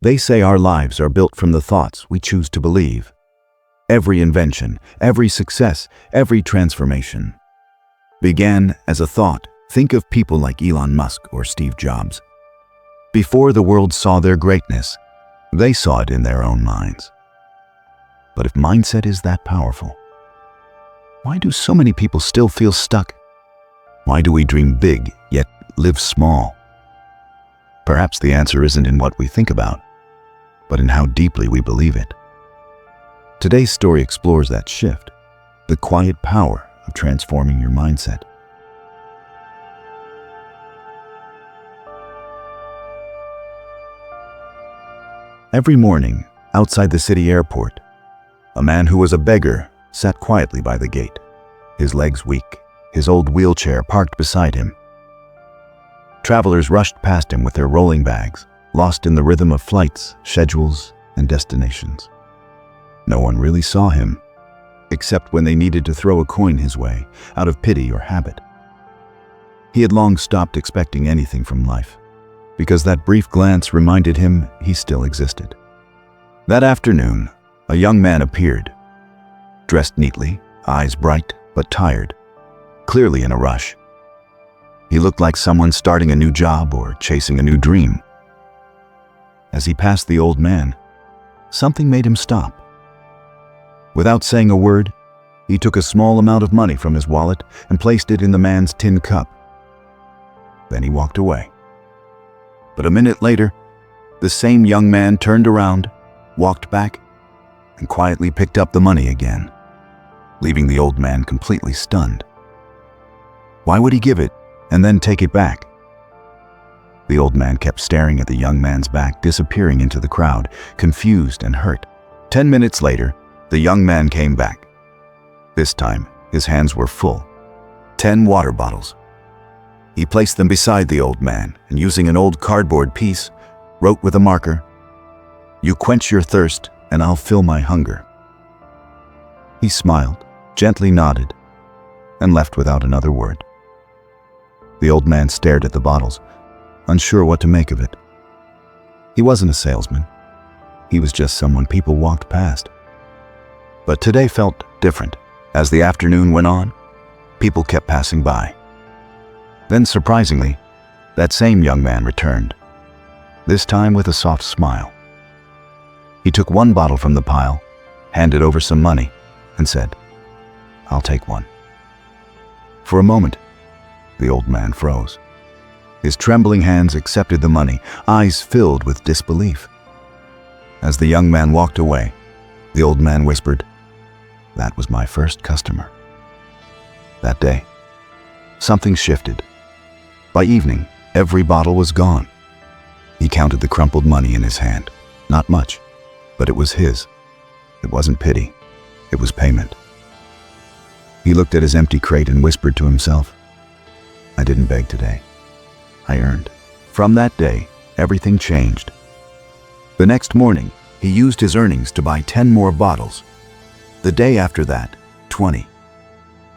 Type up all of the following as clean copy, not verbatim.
They say our lives are built from the thoughts we choose to believe. Every invention, every success, every transformation began as a thought. Think of people like Elon Musk or Steve Jobs. Before the world saw their greatness, they saw it in their own minds. But if mindset is that powerful, why do so many people still feel stuck? Why do we dream big yet live small? Perhaps the answer isn't in what we think about, but in how deeply we believe it. Today's story explores that shift, the quiet power of transforming your mindset. Every morning, outside the city airport, a man who was a beggar sat quietly by the gate, his legs weak, his old wheelchair parked beside him. Travelers rushed past him with their rolling bags, lost in the rhythm of flights, schedules, and destinations. No one really saw him, except when they needed to throw a coin his way, out of pity or habit. He had long stopped expecting anything from life, because that brief glance reminded him he still existed. That afternoon, a young man appeared, dressed neatly, eyes bright but tired, clearly in a rush. He looked like someone starting a new job or chasing a new dream. As he passed the old man, something made him stop. Without saying a word, he took a small amount of money from his wallet and placed it in the man's tin cup. Then he walked away. But a minute later, the same young man turned around, walked back, and quietly picked up the money again, leaving the old man completely stunned. Why would he give it and then take it back? The old man kept staring at the young man's back, disappearing into the crowd, confused and hurt. 10 minutes later, the young man came back. This time, his hands were full. 10 water bottles. He placed them beside the old man and, using an old cardboard piece, wrote with a marker, "You quench your thirst and I'll fill my hunger." He smiled, gently nodded, and left without another word. The old man stared at the bottles, unsure what to make of it. He wasn't a salesman. He was just someone people walked past. But today felt different. As the afternoon went on, people kept passing by. Then, surprisingly, that same young man returned, this time with a soft smile. He took one bottle from the pile, handed over some money, and said, "I'll take one." For a moment, the old man froze. His trembling hands accepted the money, eyes filled with disbelief. As the young man walked away, the old man whispered, "That was my first customer." That day, something shifted. By evening, every bottle was gone. He counted the crumpled money in his hand. Not much, but it was his. It wasn't pity, it was payment. He looked at his empty crate and whispered to himself, "I didn't beg today. I earned." From that day, everything changed. The next morning, he used his earnings to buy 10 more bottles. The day after that, 20.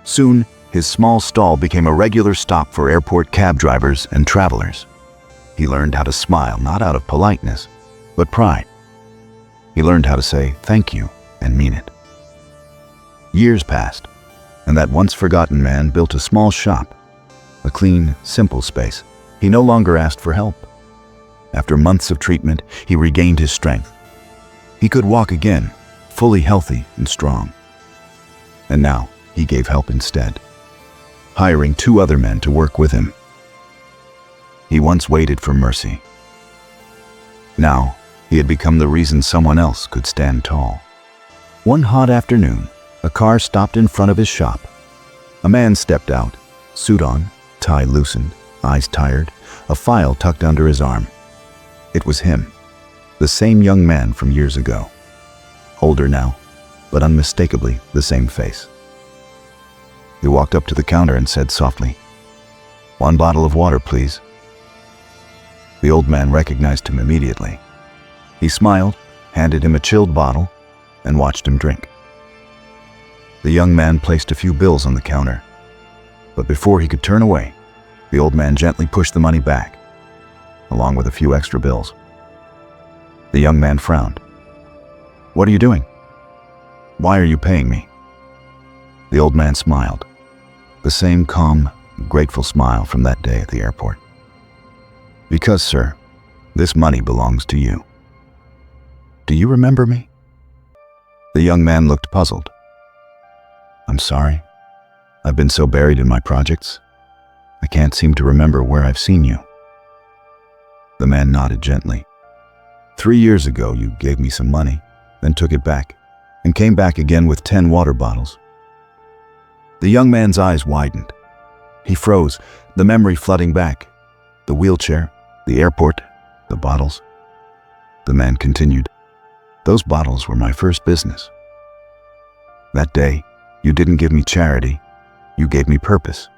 Soon, his small stall became a regular stop for airport cab drivers and travelers. He learned how to smile, not out of politeness, but pride. He learned how to say thank you and mean it. Years passed, and that once forgotten man built a small shop, a clean, simple space. He no longer asked for help. After months of treatment, he regained his strength. He could walk again, fully healthy and strong. And now, he gave help instead, hiring 2 other men to work with him. He once waited for mercy. Now, he had become the reason someone else could stand tall. One hot afternoon, a car stopped in front of his shop. A man stepped out, suit on, tie loosened, eyes tired, a file tucked under his arm. It was him, the same young man from years ago. Older now, but unmistakably the same face. He walked up to the counter and said softly, "1 bottle of water, please." The old man recognized him immediately. He smiled, handed him a chilled bottle, and watched him drink. The young man placed a few bills on the counter, but before he could turn away, the old man gently pushed the money back, along with a few extra bills. The young man frowned. "What are you doing? Why are you paying me?" The old man smiled, the same calm, grateful smile from that day at the airport. "Because, sir, this money belongs to you. Do you remember me?" The young man looked puzzled. "I'm sorry. I've been so buried in my projects, I can't seem to remember where I've seen you." The man nodded gently. 3 years ago, you gave me some money, then took it back, and came back again with 10 water bottles." The young man's eyes widened. He froze, the memory flooding back. The wheelchair, the airport, the bottles. The man continued, "Those bottles were my first business. That day, you didn't give me charity, you gave me purpose."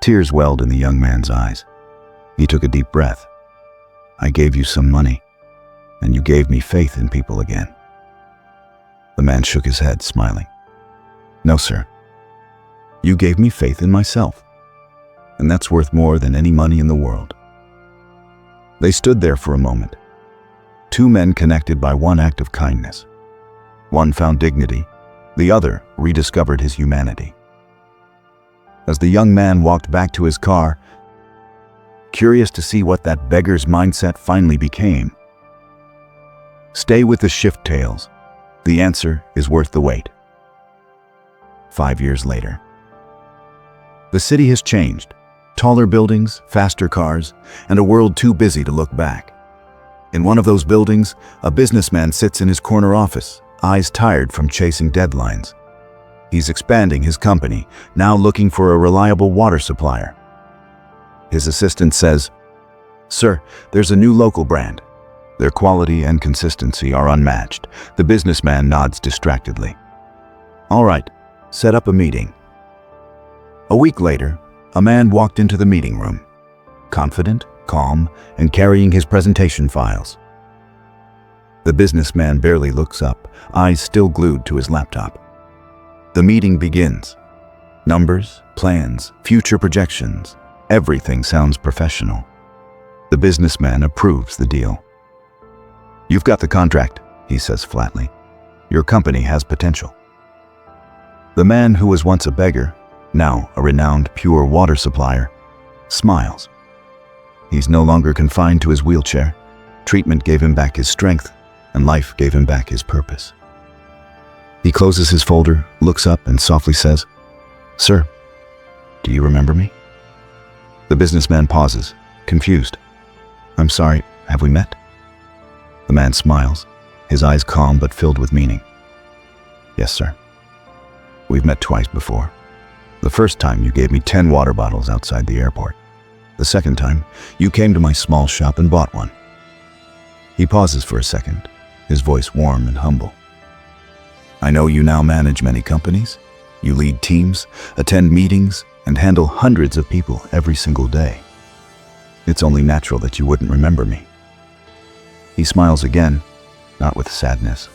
Tears welled in the young man's eyes. He took a deep breath. "I gave you some money, and you gave me faith in people again." The man shook his head, smiling. "No, sir. You gave me faith in myself, and that's worth more than any money in the world." They stood there for a moment. Two men connected by one act of kindness. One found dignity, the other rediscovered his humanity. As the young man walked back to his car, curious to see what that beggar's mindset finally became, stay with the shift tails. The answer is worth the wait. 5 years later. The city has changed. Taller buildings, faster cars, and a world too busy to look back. In one of those buildings, a businessman sits in his corner office, eyes tired from chasing deadlines. He's expanding his company, now looking for a reliable water supplier. His assistant says, "Sir, there's a new local brand. Their quality and consistency are unmatched." The businessman nods distractedly. "All right, set up a meeting." A week later, a man walked into the meeting room, confident, calm, and carrying his presentation files. The businessman barely looks up, eyes still glued to his laptop. The meeting begins. Numbers, plans, future projections, everything sounds professional. The businessman approves the deal. "You've got the contract," he says flatly. "Your company has potential." The man who was once a beggar, now a renowned pure water supplier, smiles. He's no longer confined to his wheelchair. Treatment gave him back his strength, and life gave him back his purpose. He closes his folder, looks up, and softly says, "Sir, do you remember me?" The businessman pauses, confused. "I'm sorry, have we met?" The man smiles, his eyes calm but filled with meaning. "Yes, sir. We've met twice before. The first time you gave me 10 water bottles outside the airport. The second time, you came to my small shop and bought one." He pauses for a second, his voice warm and humble. "I know you now manage many companies. You lead teams, attend meetings, and handle hundreds of people every single day. It's only natural that you wouldn't remember me." He smiles again, not with sadness,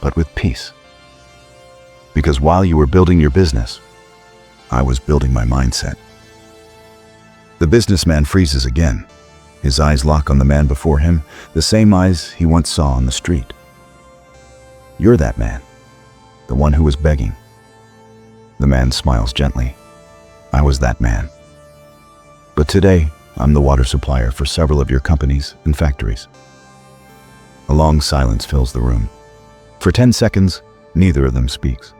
but with peace. "Because while you were building your business, I was building my mindset." The businessman freezes again. His eyes lock on the man before him, the same eyes he once saw on the street. "You're that man, the one who was begging." The man smiles gently. "I was that man. But today, I'm the water supplier for several of your companies and factories." A long silence fills the room. For 10 seconds, neither of them speaks.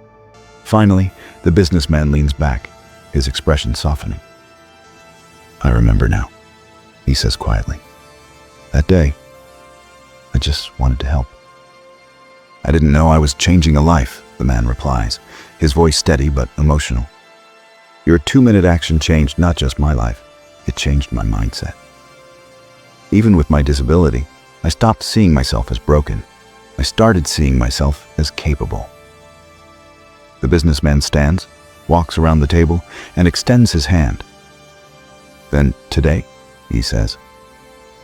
Finally, the businessman leans back, his expression softening. "I remember now," he says quietly. "That day, I just wanted to help." "I didn't know I was changing a life," the man replies, his voice steady but emotional. "Your 2-minute action changed not just my life, it changed my mindset. Even with my disability, I stopped seeing myself as broken. I started seeing myself as capable." The businessman stands, walks around the table, and extends his hand. "Then today," he says,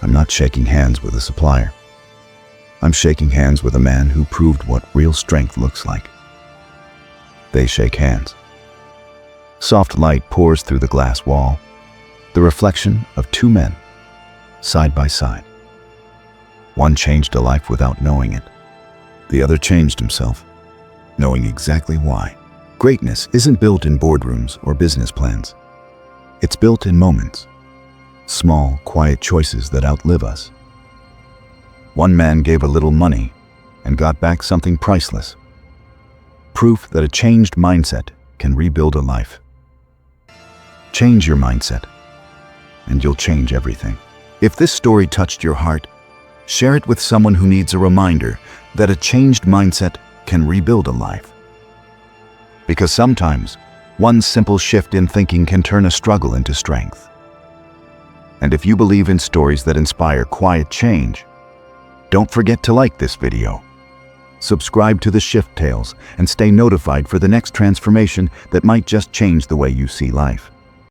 "I'm not shaking hands with a supplier. I'm shaking hands with a man who proved what real strength looks like." They shake hands. Soft light pours through the glass wall, the reflection of two men, side by side. One changed a life without knowing it. The other changed himself, knowing exactly why. Greatness isn't built in boardrooms or business plans. It's built in moments, small, quiet choices that outlive us. One man gave a little money and got back something priceless. Proof that a changed mindset can rebuild a life. Change your mindset, and you'll change everything. If this story touched your heart, share it with someone who needs a reminder that a changed mindset can rebuild a life. Because sometimes, one simple shift in thinking can turn a struggle into strength. And if you believe in stories that inspire quiet change, don't forget to like this video. Subscribe to the Shift Tales and stay notified for the next transformation that might just change the way you see life.